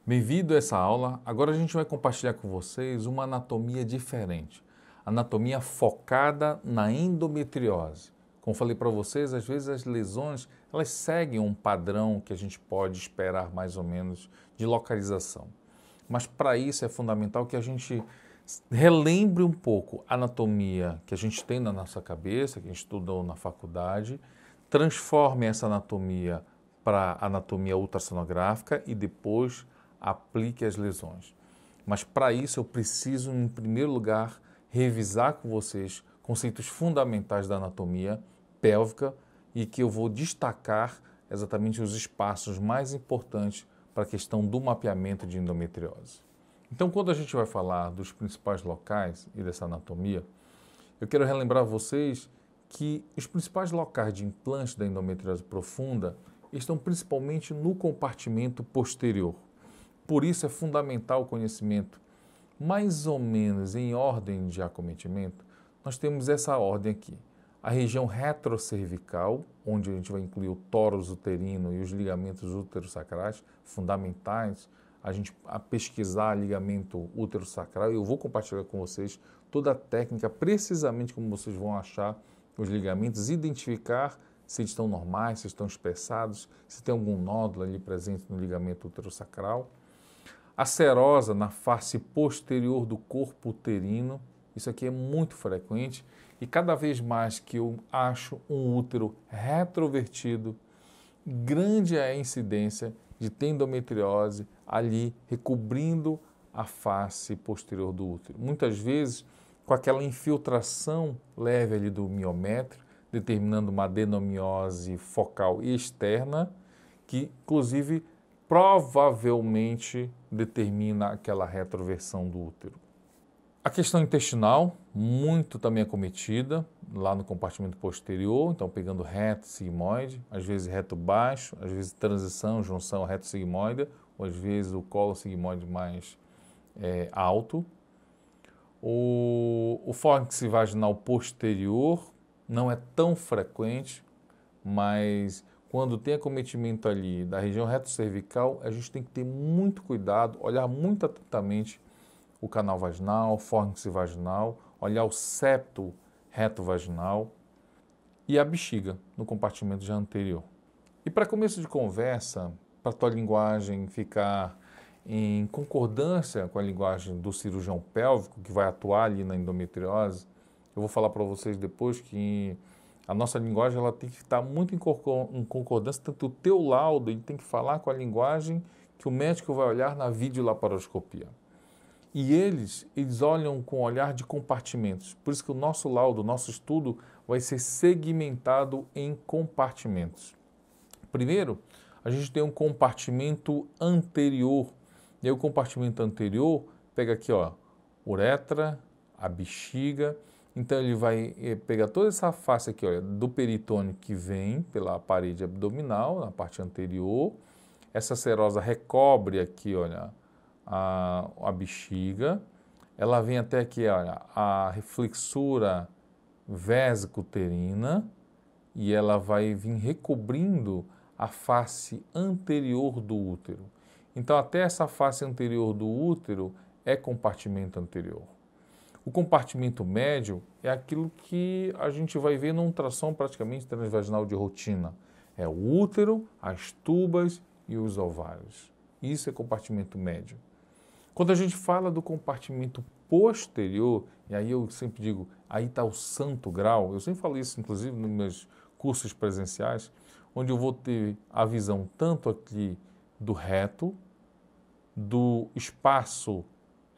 Bem-vindo a essa aula. Agora a gente vai compartilhar com vocês uma anatomia diferente. Anatomia focada na endometriose. Como falei para vocês, às vezes as lesões elas seguem um padrão que a gente pode esperar mais ou menos de localização. Mas para isso é fundamental que a gente relembre um pouco a anatomia que a gente tem na nossa cabeça, que a gente estudou na faculdade, transforme essa anatomia para anatomia ultrassonográfica e depois aplique as lesões. Mas para isso eu preciso, em primeiro lugar, revisar com vocês conceitos fundamentais da anatomia pélvica e que eu vou destacar exatamente os espaços mais importantes para a questão do mapeamento de endometriose. Então, quando a gente vai falar dos principais locais e dessa anatomia, eu quero relembrar a vocês que os principais locais de implante da endometriose profunda estão principalmente no compartimento posterior. Por isso é fundamental o conhecimento, mais ou menos em ordem de acometimento, nós temos essa ordem aqui. A região retrocervical, onde a gente vai incluir o tórax uterino e os ligamentos útero-sacrais, fundamentais, a pesquisar ligamento útero-sacral. Eu vou compartilhar com vocês toda a técnica, precisamente como vocês vão achar os ligamentos, identificar se estão normais, se estão espessados, se tem algum nódulo ali presente no ligamento útero-sacral. A serosa na face posterior do corpo uterino, isso aqui é muito frequente e cada vez mais que eu acho um útero retrovertido, grande é a incidência de ter endometriose ali recobrindo a face posterior do útero. Muitas vezes com aquela infiltração leve ali do miométrio, determinando uma adenomiose focal externa, que inclusive provavelmente determina aquela retroversão do útero. A questão intestinal, muito também acometida, lá no compartimento posterior, então pegando reto sigmoide, às vezes reto baixo, às vezes transição, junção reto sigmoide, ou às vezes o colo sigmoide mais alto. O fórnix vaginal posterior não é tão frequente, mas quando tem acometimento ali da região retrocervical, a gente tem que ter muito cuidado, olhar muito atentamente o canal vaginal, fórnix vaginal, olhar o septo reto vaginal e a bexiga no compartimento já anterior. E para começo de conversa, para a tua linguagem ficar em concordância com a linguagem do cirurgião pélvico que vai atuar ali na endometriose, eu vou falar para vocês depois que a nossa linguagem ela tem que estar muito em concordância, tanto o teu laudo ele tem que falar com a linguagem que o médico vai olhar na videolaparoscopia. E eles olham com olhar de compartimentos. Por isso que o nosso laudo, o nosso estudo vai ser segmentado em compartimentos. Primeiro, a gente tem um compartimento anterior. E aí o compartimento anterior pega aqui, ó, uretra, a bexiga. Então ele vai pegar toda essa face aqui, olha, do peritônio que vem pela parede abdominal, na parte anterior. Essa serosa recobre aqui, olha, a bexiga. Ela vem até aqui, olha, a reflexura vésico-uterina e ela vai vir recobrindo a face anterior do útero. Então até essa face anterior do útero é compartimento anterior. O compartimento médio é aquilo que a gente vai ver na ultrassom praticamente transvaginal de rotina. É o útero, as tubas e os ovários. Isso é compartimento médio. Quando a gente fala do compartimento posterior, e aí eu sempre digo, aí está o santo grau, eu sempre falo isso inclusive nos meus cursos presenciais, onde eu vou ter a visão tanto aqui do reto, do espaço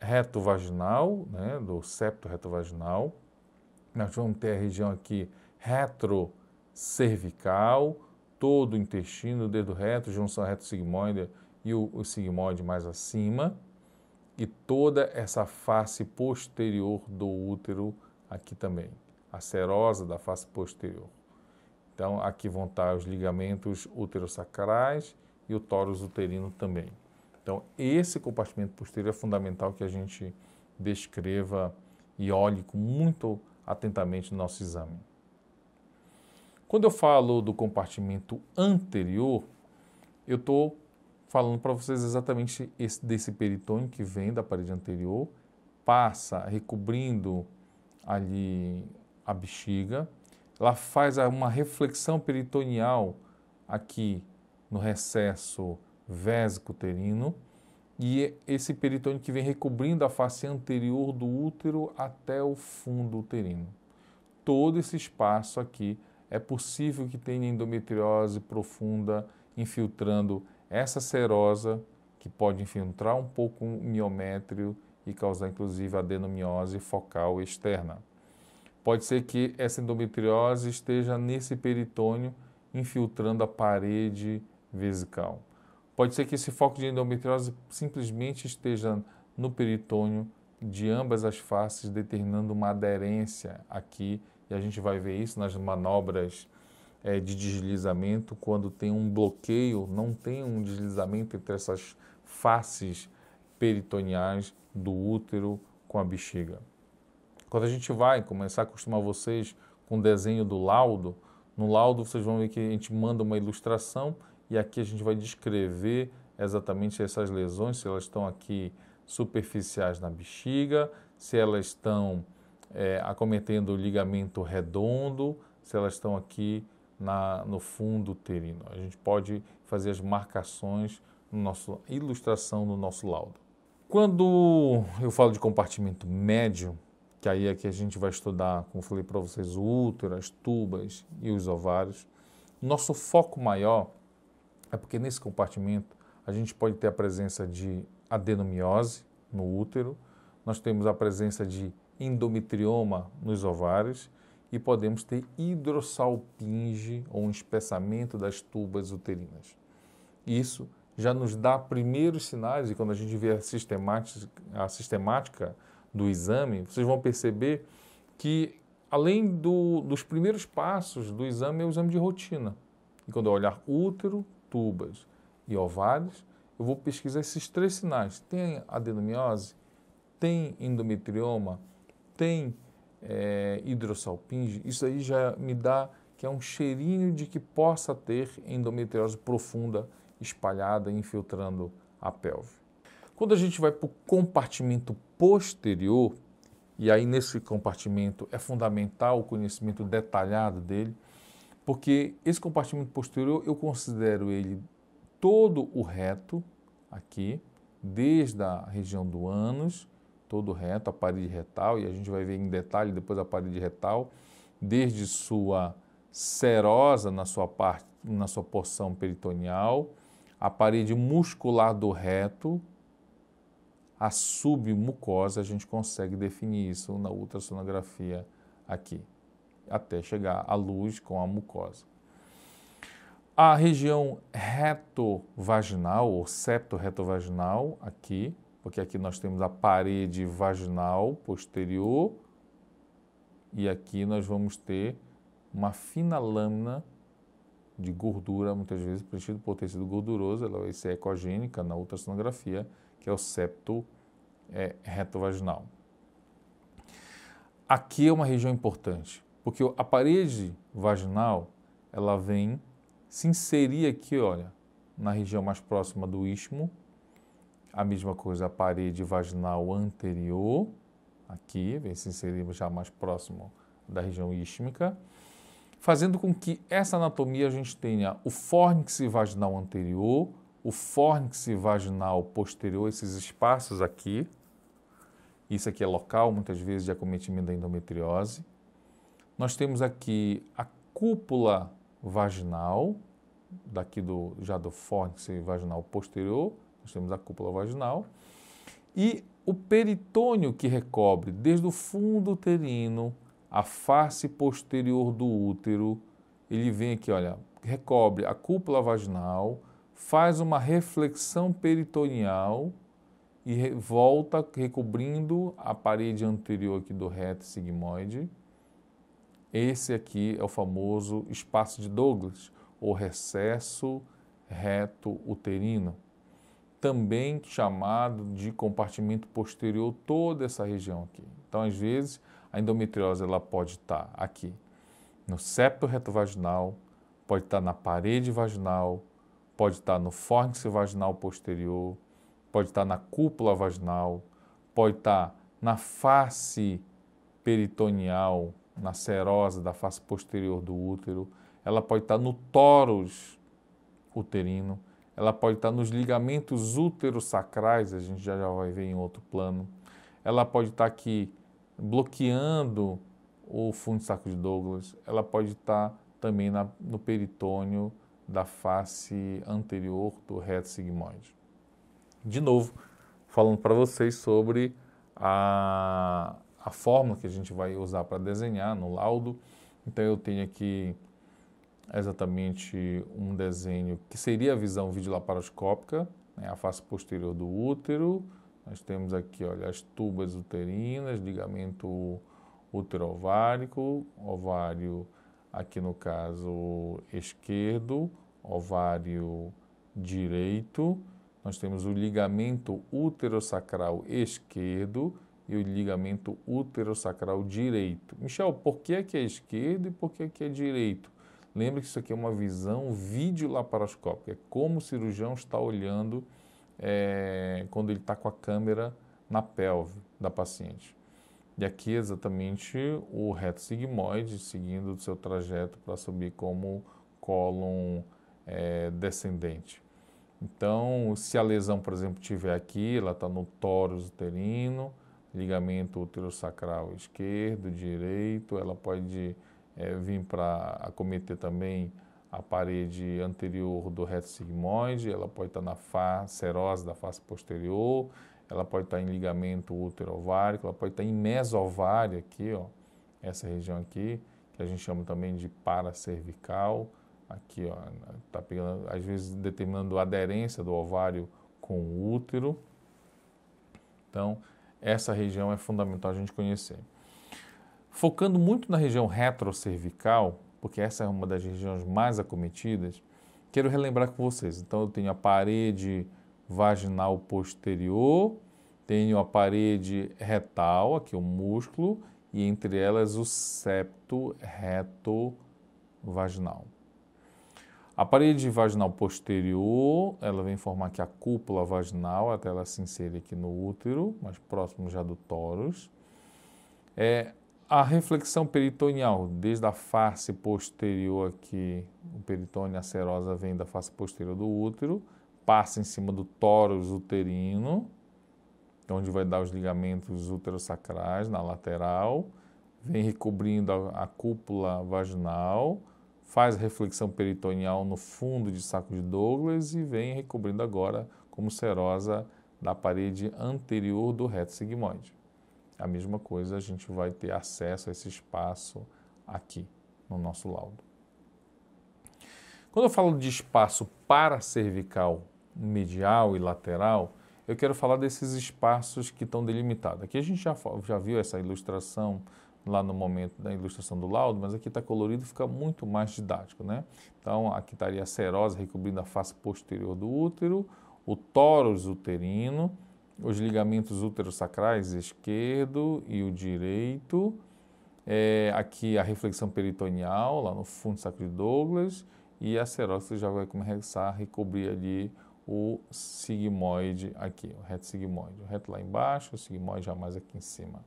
reto-vaginal, né, do septo reto-vaginal. Nós vamos ter a região aqui retrocervical, todo o intestino, o dedo reto, junção reto-sigmoide e o sigmoide mais acima. E toda essa face posterior do útero aqui também, a serosa da face posterior. Então, aqui vão estar os ligamentos uterossacrais e o tórax uterino também. Então, esse compartimento posterior é fundamental que a gente descreva e olhe com muito atentamente no nosso exame. Quando eu falo do compartimento anterior, eu estou falando para vocês exatamente desse peritônio que vem da parede anterior, passa recobrindo ali a bexiga, ela faz uma reflexão peritoneal aqui no recesso vésico-uterino, e esse peritônio que vem recobrindo a face anterior do útero até o fundo uterino. Todo esse espaço aqui é possível que tenha endometriose profunda infiltrando essa serosa, que pode infiltrar um pouco o miométrio e causar inclusive adenomiose focal externa. Pode ser que essa endometriose esteja nesse peritônio infiltrando a parede vesical. Pode ser que esse foco de endometriose simplesmente esteja no peritônio de ambas as faces, determinando uma aderência aqui, e a gente vai ver isso nas manobras de deslizamento, quando tem um bloqueio, não tem um deslizamento entre essas faces peritoneais do útero com a bexiga. Quando a gente vai começar a acostumar vocês com o desenho do laudo, no laudo vocês vão ver que a gente manda uma ilustração e aqui a gente vai descrever exatamente essas lesões, se elas estão aqui superficiais na bexiga, se elas estão acometendo o ligamento redondo, se elas estão aqui no fundo uterino. A gente pode fazer as marcações na nossa ilustração no nosso laudo. Quando eu falo de compartimento médio, que aí é que a gente vai estudar, como eu falei para vocês, o útero, as tubas e os ovários, nosso foco maior é porque nesse compartimento a gente pode ter a presença de adenomiose no útero, nós temos a presença de endometrioma nos ovários e podemos ter hidrossalpinge ou um espessamento das tubas uterinas. Isso já nos dá primeiros sinais, e quando a gente vê a sistemática do exame, vocês vão perceber que além dos primeiros passos do exame é o exame de rotina. E quando eu olhar útero, tubas e ovários, eu vou pesquisar esses três sinais. Tem adenomiose? Tem endometrioma? Tem hidrossalpinge? Isso aí já me dá que é um cheirinho de que possa ter endometriose profunda espalhada, infiltrando a pelve. Quando a gente vai para o compartimento posterior, e aí nesse compartimento é fundamental o conhecimento detalhado dele, porque esse compartimento posterior eu considero ele todo o reto aqui, desde a região do ânus, todo o reto, a parede retal, e a gente vai ver em detalhe depois a parede retal, desde sua serosa na sua parte, na sua porção peritoneal, a parede muscular do reto, a submucosa, a gente consegue definir isso na ultrassonografia aqui, até chegar à luz com a mucosa. A região retovaginal, ou septo retovaginal, aqui, porque aqui nós temos a parede vaginal posterior e aqui nós vamos ter uma fina lâmina de gordura, muitas vezes preenchida por tecido gorduroso, ela vai ser ecogênica na ultrassonografia, que é o septo retovaginal. Aqui é uma região importante, porque a parede vaginal, ela vem se inserir aqui, olha, na região mais próxima do istmo, a mesma coisa a parede vaginal anterior, aqui, vem se inserir já mais próximo da região ístmica, fazendo com que essa anatomia a gente tenha o fórnix vaginal anterior, o fórnix vaginal posterior, esses espaços aqui. Isso aqui é local, muitas vezes, de acometimento da endometriose. Nós temos aqui a cúpula vaginal, daqui já do fórnix vaginal posterior, nós temos a cúpula vaginal. E o peritônio que recobre desde o fundo uterino, a face posterior do útero, ele vem aqui, olha, recobre a cúpula vaginal, faz uma reflexão peritoneal e volta recobrindo a parede anterior aqui do reto sigmoide. Esse aqui é o famoso espaço de Douglas, ou recesso reto uterino, também chamado de compartimento posterior, toda essa região aqui. Então, às vezes, a endometriose ela pode estar aqui no septo retovaginal, pode estar na parede vaginal, pode estar no fórnix vaginal posterior, pode estar na cúpula vaginal, pode estar na face peritoneal, na serosa da face posterior do útero, ela pode estar no tórax uterino, ela pode estar nos ligamentos úterosacrais, a gente já vai ver em outro plano, ela pode estar aqui bloqueando o fundo de saco de Douglas, ela pode estar também no peritônio da face anterior do reto sigmoide. De novo, falando para vocês sobre a fórmula que a gente vai usar para desenhar no laudo. Então eu tenho aqui exatamente um desenho que seria a visão videolaparoscópica, né, a face posterior do útero. Nós temos aqui, olha, as tubas uterinas, ligamento útero-ovárico, ovário aqui no caso esquerdo, ovário direito. Nós temos o ligamento úterosacral esquerdo e o ligamento úterosacral direito. Michel, por que é esquerdo e por que é direito? Lembre que isso aqui é uma visão videolaparoscópica, é como o cirurgião está olhando quando ele está com a câmera na pelve da paciente. E aqui exatamente o reto sigmoide seguindo o seu trajeto para subir como cólon descendente. Então, se a lesão, por exemplo, estiver aqui, ela está no tórax uterino, ligamento úterosacral esquerdo, direito, ela pode vir para acometer também a parede anterior do reto sigmoide, ela pode estar na serosa da face posterior, ela pode estar em ligamento útero-ovárico, ela pode estar em mesovário aqui, ó, essa região aqui, que a gente chama também de paracervical, aqui, ó, tá pegando, às vezes determinando a aderência do ovário com o útero. Então, essa região é fundamental a gente conhecer. Focando muito na região retrocervical, porque essa é uma das regiões mais acometidas, quero relembrar com vocês. Então, eu tenho a parede vaginal posterior, tenho a parede retal, aqui o músculo, e entre elas o septo reto vaginal. A parede vaginal posterior, ela vem formar aqui a cúpula vaginal, até ela se inserir aqui no útero, mais próximo já do tórax. A reflexão peritoneal, desde a face posterior aqui, o peritônio, a serosa vem da face posterior do útero, passa em cima do tórax uterino, onde vai dar os ligamentos uterosacrais na lateral, vem recobrindo a cúpula vaginal, faz a reflexão peritoneal no fundo de saco de Douglas e vem recobrindo agora como serosa da parede anterior do reto sigmoide. A mesma coisa, a gente vai ter acesso a esse espaço aqui no nosso laudo. Quando eu falo de espaço paracervical medial e lateral, eu quero falar desses espaços que estão delimitados. Aqui a gente já viu essa ilustração lá no momento da ilustração do laudo, mas aqui está colorido e fica muito mais didático, né? Então, aqui estaria a serosa recobrindo a face posterior do útero, o tórax uterino, os ligamentos úterosacrais esquerdo e o direito, aqui a reflexão peritoneal, lá no fundo do saco de Douglas, e a serosa já vai começar a recobrir ali o sigmoide aqui, o reto sigmoide. O reto lá embaixo, o sigmoide já mais aqui em cima.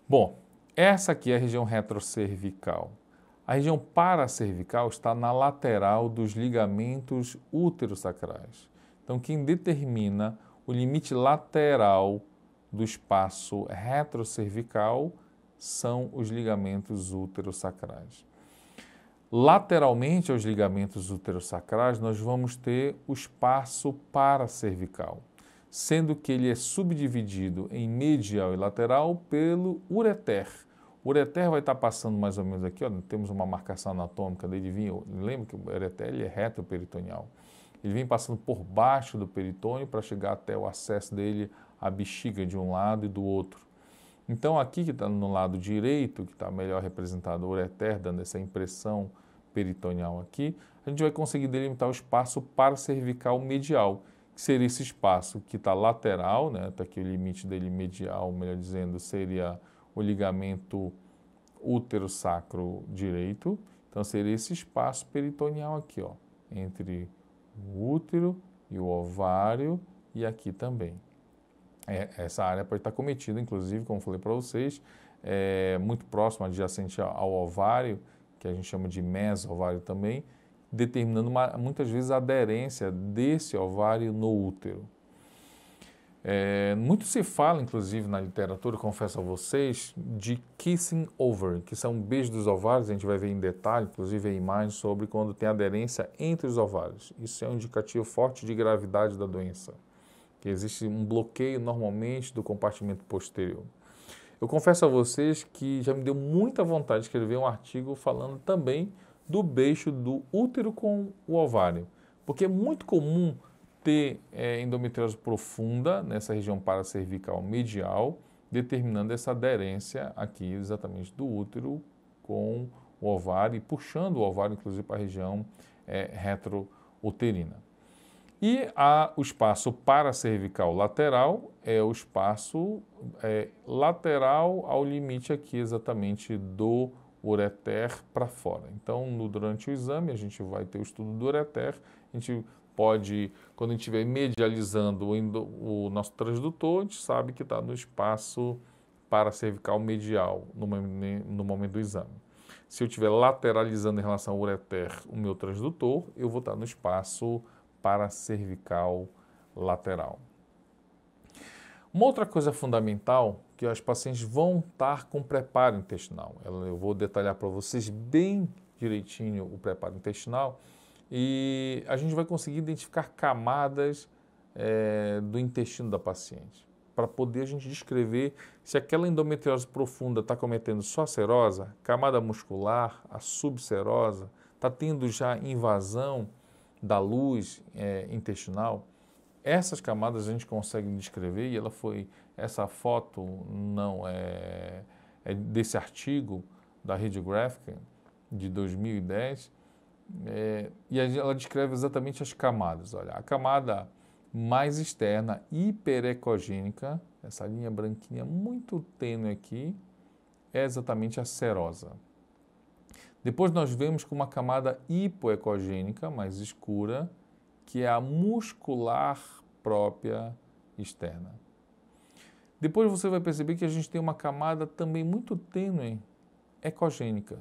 Bom, essa aqui é a região retrocervical. A região paracervical está na lateral dos ligamentos úterosacrais. Então, quem determina o limite lateral do espaço retrocervical são os ligamentos úterosacrais. Lateralmente aos ligamentos úterosacrais, nós vamos ter o espaço paracervical, sendo que ele é subdividido em medial e lateral pelo ureter. O ureter vai estar passando mais ou menos aqui, ó, temos uma marcação anatômica dele, lembra que o ureter ele é retroperitoneal. Ele vem passando por baixo do peritônio para chegar até o acesso dele à bexiga de um lado e do outro. Então aqui que está no lado direito, que está melhor representado o ureter, dando essa impressão peritoneal aqui, a gente vai conseguir delimitar o espaço paracervical medial, que seria esse espaço que está lateral, né? Está aqui o limite dele medial, melhor dizendo, seria o ligamento útero-sacro direito. Então seria esse espaço peritoneal aqui, ó, entre O útero e o ovário e aqui também. Essa área pode estar cometida, inclusive, como falei para vocês, muito próxima, adjacente ao ovário, que a gente chama de meso-ovário também, determinando muitas vezes a aderência desse ovário no útero. Muito se fala, inclusive, na literatura, confesso a vocês, de kissing over, que são beijos dos ovários. A gente vai ver em detalhe, inclusive, a imagem sobre quando tem aderência entre os ovários. Isso é um indicativo forte de gravidade da doença, que existe um bloqueio, normalmente, do compartimento posterior. Eu confesso a vocês que já me deu muita vontade de escrever um artigo falando também do beijo do útero com o ovário, porque é muito comum ter endometriose profunda nessa região paracervical medial, determinando essa aderência aqui exatamente do útero com o ovário e puxando o ovário inclusive para a região retrouterina. E o espaço paracervical lateral é o espaço lateral ao limite aqui exatamente do ureter para fora. Então, durante o exame, a gente vai ter o estudo do ureter, a gente pode, quando a gente estiver medializando o nosso transdutor, a gente sabe que está no espaço paracervical medial no momento do exame. Se eu estiver lateralizando em relação ao ureter o meu transdutor, eu vou estar no espaço paracervical lateral. Uma outra coisa fundamental que as pacientes vão estar com preparo intestinal. Eu vou detalhar para vocês bem direitinho o preparo intestinal e a gente vai conseguir identificar camadas do intestino da paciente para poder a gente descrever se aquela endometriose profunda está cometendo só a serosa, camada muscular, a subserosa, está tendo já invasão da luz intestinal. Essas camadas a gente consegue descrever e essa foto não é desse artigo da Radiographic de 2010 e ela descreve exatamente as camadas. Olha, a camada mais externa, hiperecogênica, essa linha branquinha muito tênue aqui, é exatamente a serosa. Depois nós vemos com uma camada hipoecogênica, mais escura, que é a muscular própria externa. Depois você vai perceber que a gente tem uma camada também muito tênue, ecogênica,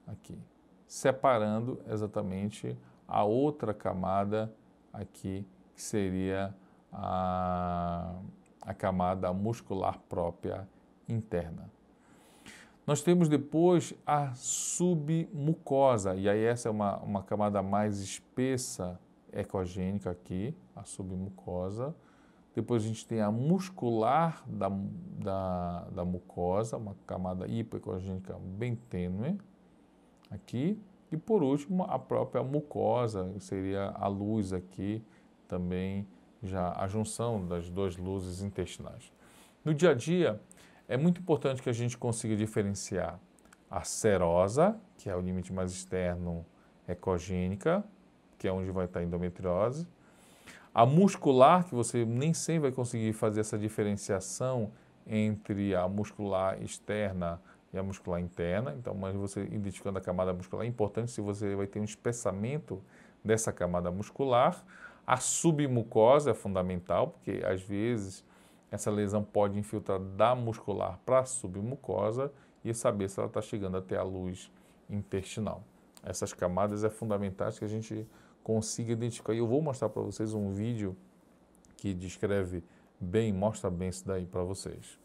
aqui, separando exatamente a outra camada aqui, que seria a camada muscular própria interna. Nós temos depois a submucosa, e aí essa é uma camada mais espessa, ecogênica aqui, a submucosa. Depois a gente tem a muscular da mucosa, uma camada hipoecogênica bem tênue, aqui. E por último, a própria mucosa, que seria a luz aqui, também já a junção das duas luzes intestinais. No dia a dia, é muito importante que a gente consiga diferenciar a serosa, que é o limite mais externo ecogênica, que é onde vai estar a endometriose. A muscular, que você nem sempre vai conseguir fazer essa diferenciação entre a muscular externa e a muscular interna. Então, mas você identificando a camada muscular é importante se você vai ter um espessamento dessa camada muscular. A submucosa é fundamental, porque às vezes essa lesão pode infiltrar da muscular para a submucosa e saber se ela está chegando até a luz intestinal. Essas camadas é fundamental que a gente consiga identificar. E eu vou mostrar para vocês um vídeo que descreve bem, mostra bem isso daí para vocês.